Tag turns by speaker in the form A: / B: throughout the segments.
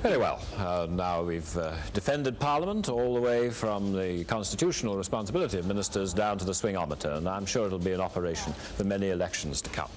A: Very well. Now we've defended Parliament all the way from the constitutional responsibility of ministers down to the swingometer, and I'm sure it'll be an operation for many elections to come.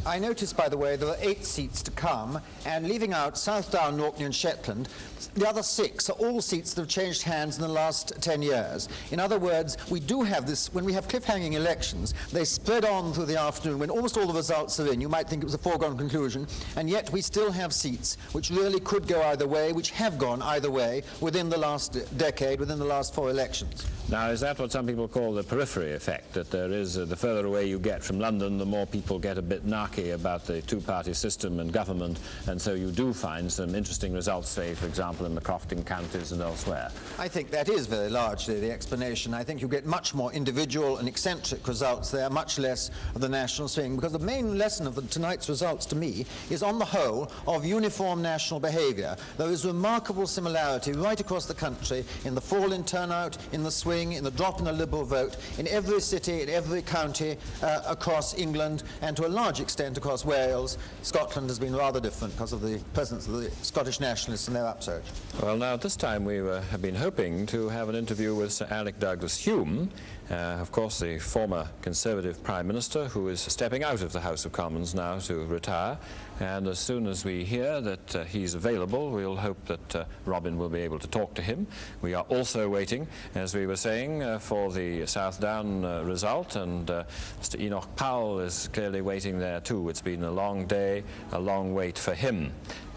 B: I noticed, by the way, there are 8 seats to come, and leaving out Southdown, Orkney and Shetland, the other 6 are all seats that have changed hands in the last 10 years. In other words, we do have this, when we have cliffhanging elections, they spread on through the afternoon when almost all the results are in. You might think it was a foregone conclusion, and yet we still have seats which really could go either way, which have gone either way within the last decade, within the last 4 elections.
A: Now, is that what some people call the periphery effect, that there is, the further away you get from London, the more people get a bit narky about the two-party system and government, and so you do find some interesting results, say, for example, in the crofting counties and elsewhere?
B: I think that is very largely the explanation. I think you get much more individual and eccentric results there, much less of the national swing, because the main lesson of tonight's results to me is, on the whole, of uniform national behaviour. There is remarkable similarity right across the country in the fall in turnout, in the swing, in the drop in the Liberal vote, in every city, in every county across England, and to a large extent across Wales. Scotland has been rather different because of the presence of the Scottish nationalists and their upsurge.
A: Well, now, this time we have been hoping to have an interview with Sir Alec Douglas-Home, of course, the former Conservative Prime Minister, who is stepping out of the House of Commons now to retire. And as soon as we hear that he's available, we'll hope that Robin will be able to talk to him. We are also waiting, as we were saying, for the Southdown result, and Mr. Enoch Powell is clearly waiting there too. It's been a long day, a long wait for him.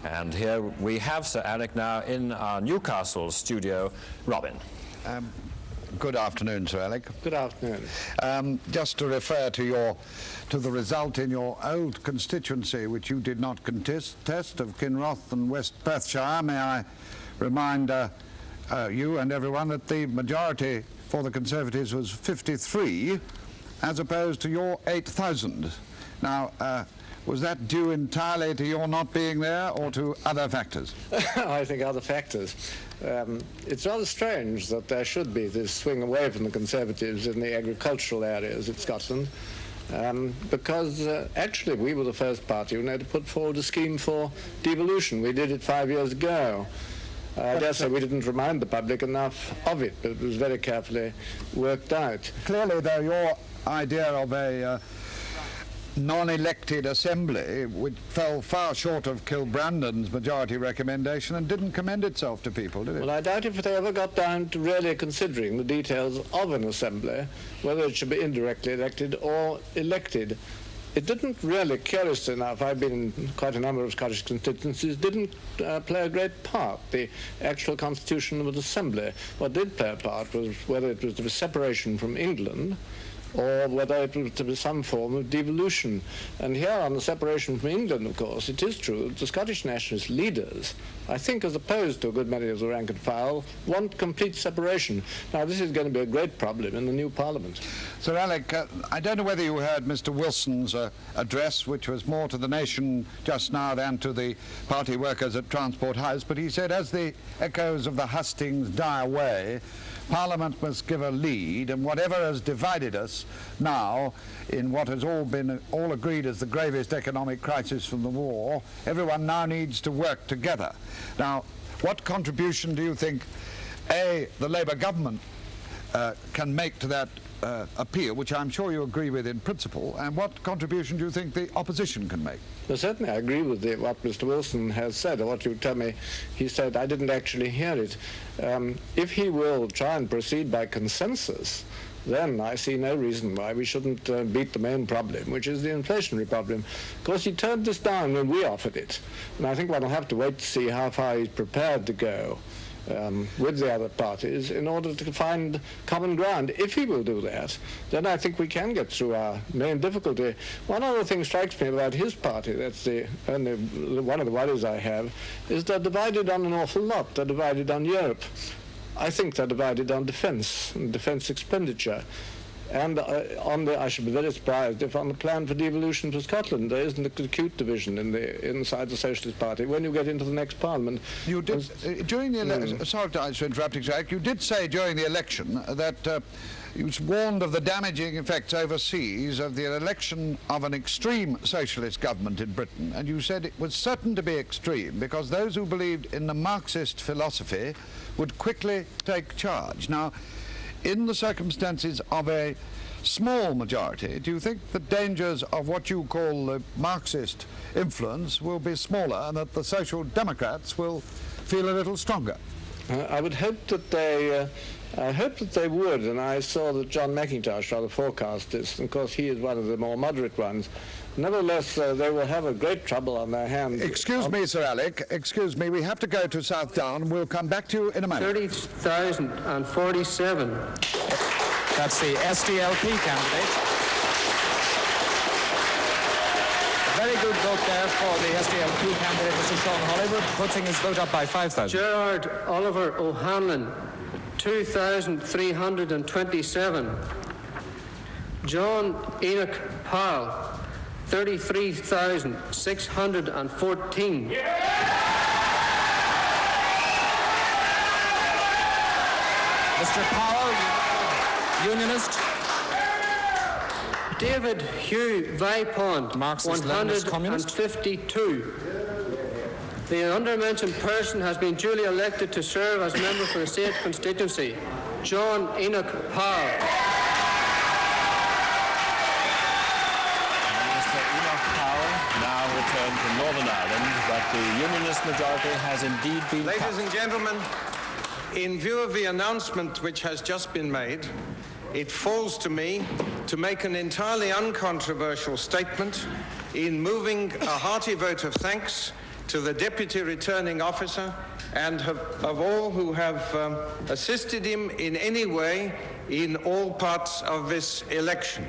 A: And here we have Sir Alec now in our Newcastle studio. Robin.
C: Good afternoon, Sir Alec.
D: Good afternoon.
C: Just to refer to the result in your old constituency, which you did not contest, of Kinroth and West Perthshire, may I remind you and everyone that the majority for the Conservatives was 53, as opposed to your 8,000. Now, was that due entirely to your not being there, or to other factors?
D: I think other factors. It's rather strange that there should be this swing away from the Conservatives in the agricultural areas of Scotland, because actually we were the first party who had to put forward a scheme for devolution. We did it 5 years ago. I dare say we didn't remind the public enough of it, but it was very carefully worked out.
C: Clearly, though, your idea of a non-elected assembly, which fell far short of Kilbrandon's majority recommendation and didn't commend itself to people, did it?
D: Well, I doubt if they ever got down to really considering the details of an assembly, whether it should be indirectly elected or elected. It didn't really, curiously enough, I've been in quite a number of Scottish constituencies, didn't play a great part, the actual constitution of an assembly. What did play a part was whether it was to be separation from England, or whether it was to be some form of devolution. And here on the separation from England, of course, it is true that the Scottish nationalist leaders, I think as opposed to a good many of the rank and file, want complete separation. Now, this is going to be a great problem in the new Parliament.
C: Sir Alec, I don't know whether you heard Mr. Wilson's address, which was more to the nation just now than to the party workers at Transport House, but he said as the echoes of the hustings die away, Parliament must give a lead, and whatever has divided us now in what has all agreed as the gravest economic crisis from the war, everyone now needs to work together. Now, what contribution do you think, A, the Labour government can make to that appeal, which I'm sure you agree with in principle, and what contribution do you think the opposition can make?
D: Well, certainly I agree with what Mr. Wilson has said, or what you tell me he said. I didn't actually hear it. If he will try and proceed by consensus, then I see no reason why we shouldn't beat the main problem, which is the inflationary problem. Of course, he turned this down when we offered it, and I think one will have to wait to see how far he's prepared to go with the other parties in order to find common ground. If he will do that, then I think we can get through our main difficulty. One other thing strikes me about his party, that's the only one of the worries I have, is they're divided on an awful lot. They're divided on Europe. I think they're divided on defence and defence expenditure. And I should be very surprised if on the plan for devolution to Scotland there isn't a acute division inside the Socialist Party when you get into the next Parliament.
C: You did, during the election, sorry to interrupt, you did say during the election that you warned of the damaging effects overseas of the election of an extreme socialist government in Britain, and you said it was certain to be extreme because those who believed in the Marxist philosophy would quickly take charge. Now, in the circumstances of a small majority, do you think the dangers of what you call the Marxist influence will be smaller and that the Social Democrats will feel a little stronger?
D: I would hope that they would, and I saw that John McIntosh rather forecast this, and of course he is one of the more moderate ones. Nevertheless, they will have a great trouble on their hands.
C: Excuse me, Sir Alec. Excuse me. We have to go to Southdown. We'll come back to you in a moment.
E: 30,047.
A: That's the SDLP candidate. A very good vote there for the SDLP candidate, Mr. Sean Hollywood, putting his vote up by 5,000.
E: Gerard Oliver O'Hanlon, 2,327. John Enoch Powell, 33,614.
A: Mr. Powell, Unionist.
E: David Hugh Vipond,
A: Marxist, Leninist,
E: 152. The undermentioned person has been duly elected to serve as member for the state constituency. John Enoch Powell.
A: Now returned to Northern Ireland, but the Unionist majority has indeed been cut.
F: Ladies and gentlemen, in view of the announcement which has just been made, it falls to me to make an entirely uncontroversial statement in moving a hearty vote of thanks to the Deputy Returning Officer and of all who have assisted him in any way in all parts of this election.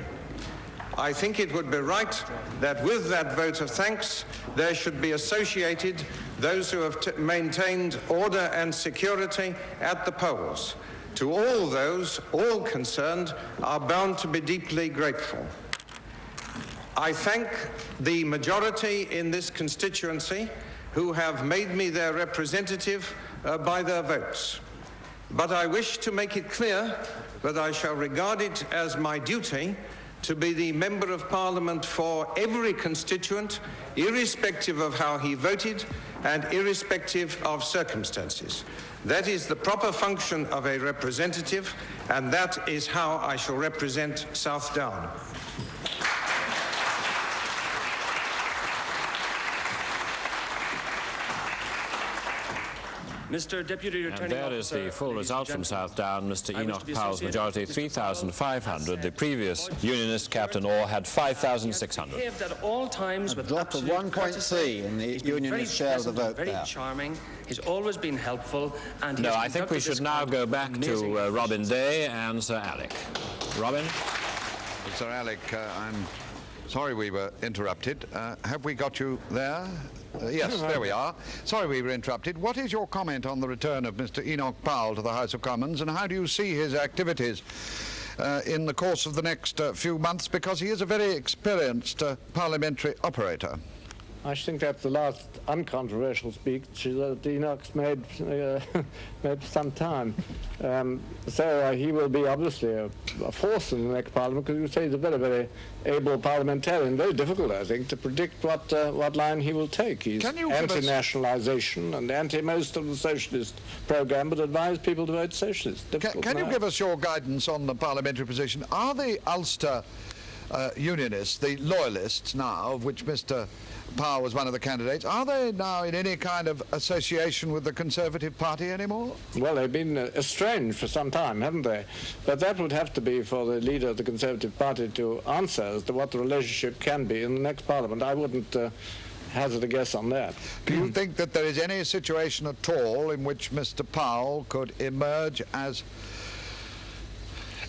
F: I think it would be right that with that vote of thanks there should be associated those who have maintained order and security at the polls. To all those, all concerned, are bound to be deeply grateful. I thank the majority in this constituency who have made me their representative by their votes. But I wish to make it clear that I shall regard it as my duty to be the Member of Parliament for every constituent, irrespective of how he voted and irrespective of circumstances. That is the proper function of a representative, and that is how I shall represent Southdown.
E: Mr. Deputy Returning
A: And there is
E: Officer,
A: the full
E: ladies
A: result
E: and
A: from
E: gentlemen.
A: Southdown. Mr.
E: I wish
A: Enoch
E: to be
A: Powell's
E: associated
A: majority,
E: with Mr.
A: 3,500. The previous Unionist, Captain Orr, had 5,600.
E: Behaved at all times with
B: drop of
E: absolute
B: 1.3
E: courtesy.
B: in the
E: He's been
B: Unionist
E: very
B: share of the
E: pleasant and
B: vote
E: very
B: there.
E: charming. He's always been helpful. And he
A: No,
E: has
A: I think we
E: conducted
A: should
E: this
A: now
E: country
A: go
E: with
A: back
E: amazing
A: to Robin
E: efficiency.
A: Day and Sir Alec. Robin?
C: Sir Alec, I'm sorry we were interrupted. Have we got you there? Yes, there we are. Sorry we were interrupted. What is your comment on the return of Mr. Enoch Powell to the House of Commons, and how do you see his activities in the course of the next few months, because he is a very experienced parliamentary operator?
D: I think that's the last uncontroversial speech that Enoch's made made for some time. So he will be obviously a force in the next Parliament, because you say he's a very, very able parliamentarian. Very difficult, I think, to predict what line he will take. He's anti-nationalisation and anti-most of the socialist programme, but advise people to vote socialist.
C: Can you give us your guidance on the parliamentary position? Are the Ulster Unionists, the loyalists now, of which Mr. Powell was one of the candidates, are they now in any kind of association with the Conservative Party anymore?
D: Well, they've been estranged for some time, haven't they? But that would have to be for the leader of the Conservative Party to answer as to what the relationship can be in the next Parliament. I wouldn't hazard a guess on that.
C: Do you think that there is any situation at all in which Mr. Powell could emerge as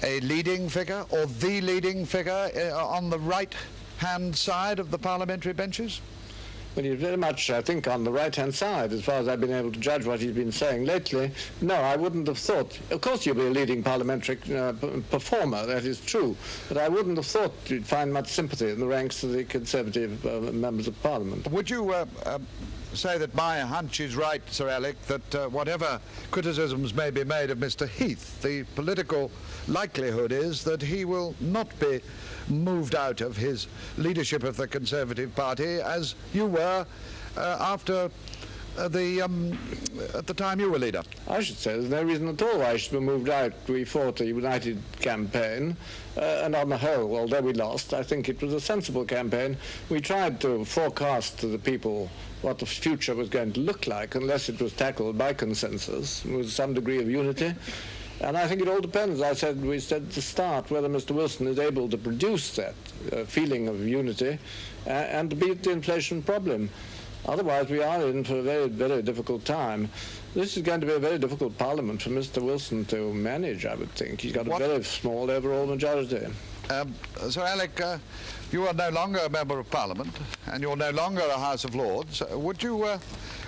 C: a leading figure, or the leading figure on the right-hand side of the parliamentary benches?
D: Well, he's very much, I think, on the right-hand side, as far as I've been able to judge what he's been saying lately. No, I wouldn't have thought. Of course, you'll be a leading parliamentary performer, that is true, but I wouldn't have thought you'd find much sympathy in the ranks of the Conservative members of Parliament.
C: Would you say that my hunch is right, Sir Alec, that whatever criticisms may be made of Mr. Heath, the political likelihood is that he will not be moved out of his leadership of the Conservative Party as you were after at the time you were leader?
D: I should say there's no reason at all why I should be moved out. We fought a united campaign, and on the whole, although we lost, I think it was a sensible campaign. We tried to forecast to the people what the future was going to look like unless it was tackled by consensus with some degree of unity. And I think it all depends, we said at the start, whether Mr. Wilson is able to produce that feeling of unity and to beat the inflation problem. Otherwise, we are in for a very, very difficult time. This is going to be a very difficult parliament for Mr. Wilson to manage, I would think. He's got a very small overall majority.
C: Sir Alec, you are no longer a member of Parliament, and you're no longer a House of Lords. Would you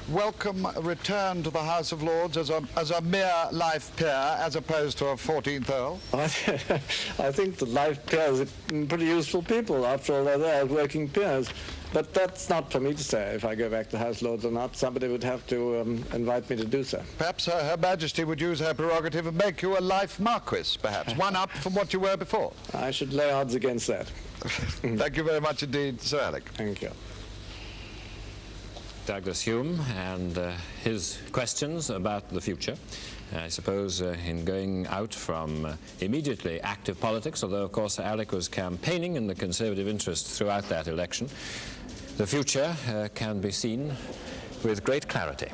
C: welcome a return to the House of Lords as a mere life peer, as opposed to a 14th Earl?
D: I think the life peers are pretty useful people. After all, they're there as working peers. But that's not for me to say if I go back to House of Lords or not. Somebody would have to invite me to do so.
C: Perhaps Her Majesty would use her prerogative and make you a life Marquis, perhaps, one up from what you were before.
D: I should lay odds against that.
C: Thank you very much indeed, Sir Alec.
D: Thank you.
A: Douglas Hume and his questions about the future. I suppose in going out from immediately active politics, although of course Alec was campaigning in the Conservative interest throughout that election, the future can be seen with great clarity.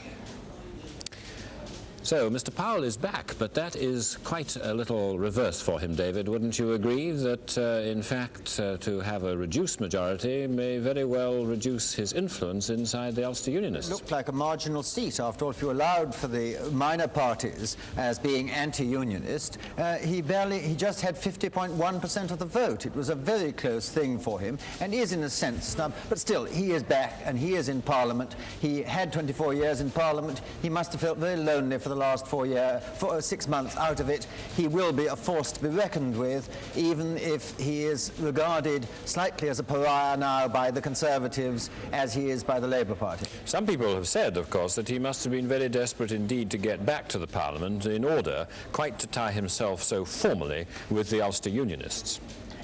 A: So, Mr. Powell is back, but that is quite a little reverse for him, David. Wouldn't you agree that, in fact, to have a reduced majority may very well reduce his influence inside the Ulster Unionists?
B: It looked like a marginal seat. After all, if you allowed for the minor parties as being anti-unionist, he just had 50.1% of the vote. It was a very close thing for him, and is in a sense snubbed. But still, he is back, and he is in Parliament. He had 24 years in Parliament. He must have felt very lonely for the last 6 months out of it. He will be a force to be reckoned with, even if he is regarded slightly as a pariah now by the Conservatives as he is by the Labour Party.
A: Some people have said, of course, that he must have been very desperate indeed to get back to the Parliament in order quite to tie himself so formally with the Ulster Unionists.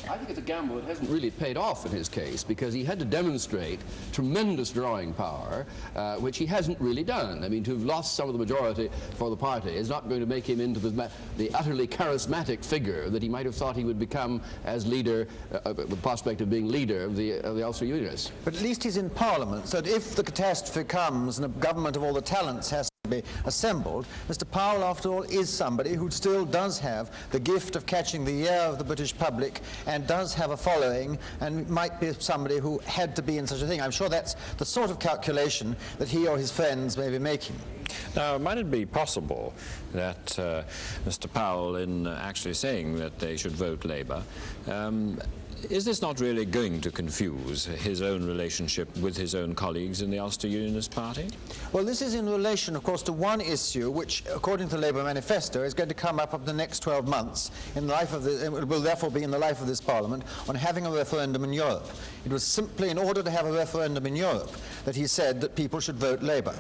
G: I think it's a gamble that hasn't really paid off in his case, because he had to demonstrate tremendous drawing power, which he hasn't really done. I mean, to have lost some of the majority for the party is not going to make him into the utterly charismatic figure that he might have thought he would become as leader, with the prospect of being leader of the Ulster Unionists.
B: But at least he's in Parliament, so that if the catastrophe comes and a government of all the talents has to be assembled, Mr. Powell, after all, is somebody who still does have the gift of catching the ear of the British public and does have a following, and might be somebody who had to be in such a thing. I'm sure that's the sort of calculation that he or his friends may be making.
A: Now, might it be possible that Mr. Powell, in actually saying that they should vote Labour, is this not really going to confuse his own relationship with his own colleagues in the Ulster Unionist Party?
B: Well, this is in relation, of course, to one issue which, according to the Labour manifesto, is going to come up the next 12 months in the life of it will therefore be in the life of this Parliament, on having a referendum in Europe. It was simply in order to have a referendum in Europe that he said that people should vote Labour.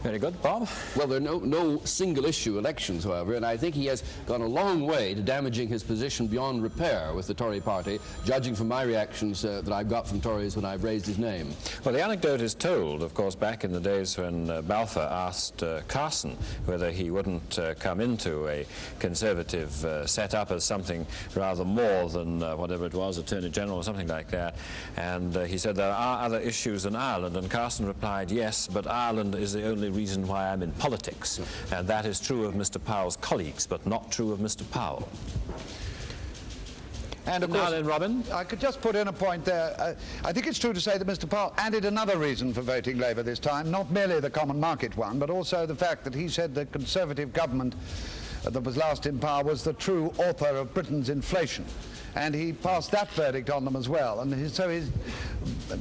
A: Very good. Bob?
G: Well, there are no single-issue elections, however, and I think he has gone a long way to damaging his position beyond repair with the Tory party, judging from my reactions that I've got from Tories when I've raised his name.
A: Well, the anecdote is told, of course, back in the days when Balfour asked Carson whether he wouldn't come into a Conservative set up as something rather more than whatever it was, Attorney General or something like that, and he said there are other issues in Ireland, and Carson replied, yes, but Ireland is the only reason why I'm in politics. And that is true of Mr. Powell's colleagues, but not true of Mr. Powell.
C: And of course, Robin, I could just put in a point there. I think it's true to say that Mr. Powell added another reason for voting Labour this time, not merely the common market one, but also the fact that he said the Conservative government that was last in power was the true author of Britain's inflation. and he passed that verdict on them as well. And so his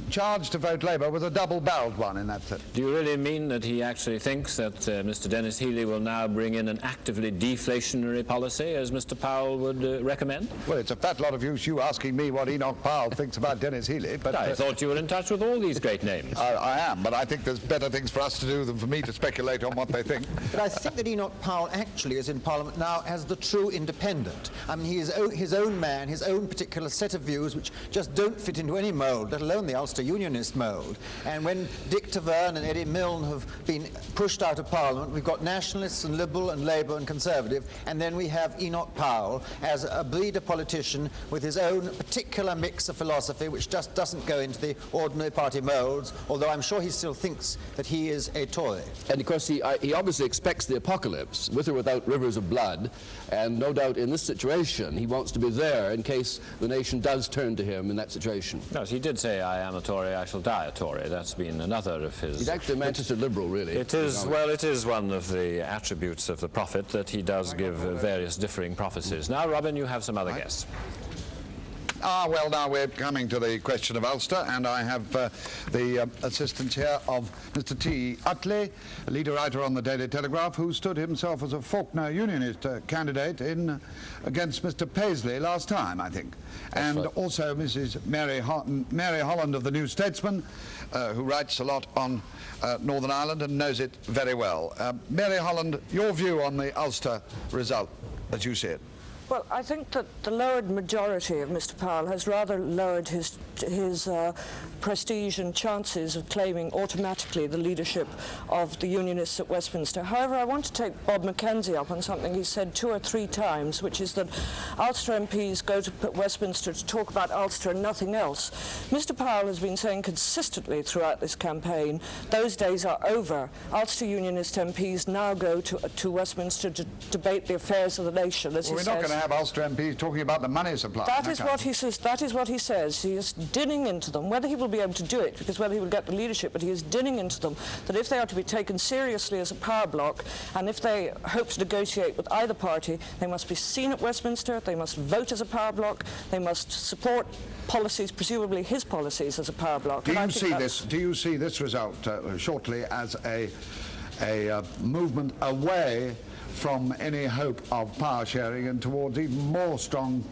C: charge to vote Labour was a double-barreled one in that sense.
A: Do you really mean that he actually thinks that Mr. Dennis Healey will now bring in an actively deflationary policy, as Mr. Powell would recommend?
C: Well, it's a fat lot of use you asking me what Enoch Powell thinks about Dennis Healey, but...
A: I thought you were in touch with all these great names.
C: I am, but I think there's better things for us to do than for me to speculate on what they think.
B: But I think that Enoch Powell actually is in Parliament now as the true independent. I mean, he is his own man, his own particular set of views which just don't fit into any mould, let alone the Ulster Unionist mould. And when Dick Taverne and Eddie Milne have been pushed out of Parliament, we've got nationalists and Liberal and Labour and Conservative, and then we have Enoch Powell as a breeder politician with his own particular mix of philosophy which just doesn't go into the ordinary party moulds, although I'm sure he still thinks that he is a Tory.
G: And of course he obviously expects the apocalypse, with or without rivers of blood, and no doubt in this situation he wants to be there in case the nation does turn to him in that situation.
A: Yes, he did say, I am a Tory, I shall die a Tory. That's been another of his...
G: He's actually a Manchester Liberal, really.
A: It is, well, it is one of the attributes of the prophet that he does give various differing prophecies. Now, Robin, you have some other guests.
C: Well, now we're coming to the question of Ulster, and I have the assistance here of Mr. T. Utley, a leader writer on the Daily Telegraph, who stood himself as a Faulkner Unionist candidate against Mr. Paisley last time, I think. And also Mrs. Mary Holland of the New Statesman, who writes a lot on Northern Ireland and knows it very well. Mary Holland, your view on the Ulster result, as you see it?
H: Well, I think that the lowered majority of Mr. Powell has rather lowered his prestige and chances of claiming automatically the leadership of the Unionists at Westminster. However, I want to take Bob Mackenzie up on something he said 2 or 3 times, which is that Ulster MPs go to Westminster to talk about Ulster and nothing else. Mr. Powell has been saying consistently throughout this campaign, those days are over. Ulster Unionist MPs now go to Westminster to debate the affairs of the nation, as he says.
C: We're not going to have Ulster MPs talking about the money supply.
H: That is what he says. That is what he says. He is dinning into them. Whether he will be able to do it, because whether he will get the leadership, but he is dinning into them that if they are to be taken seriously as a power bloc, and if they hope to negotiate with either party, they must be seen at Westminster, they must vote as a power bloc, they must support policies, presumably his policies, as a power bloc.
C: Do you see this result shortly as a movement away from any hope of power sharing and towards even more strong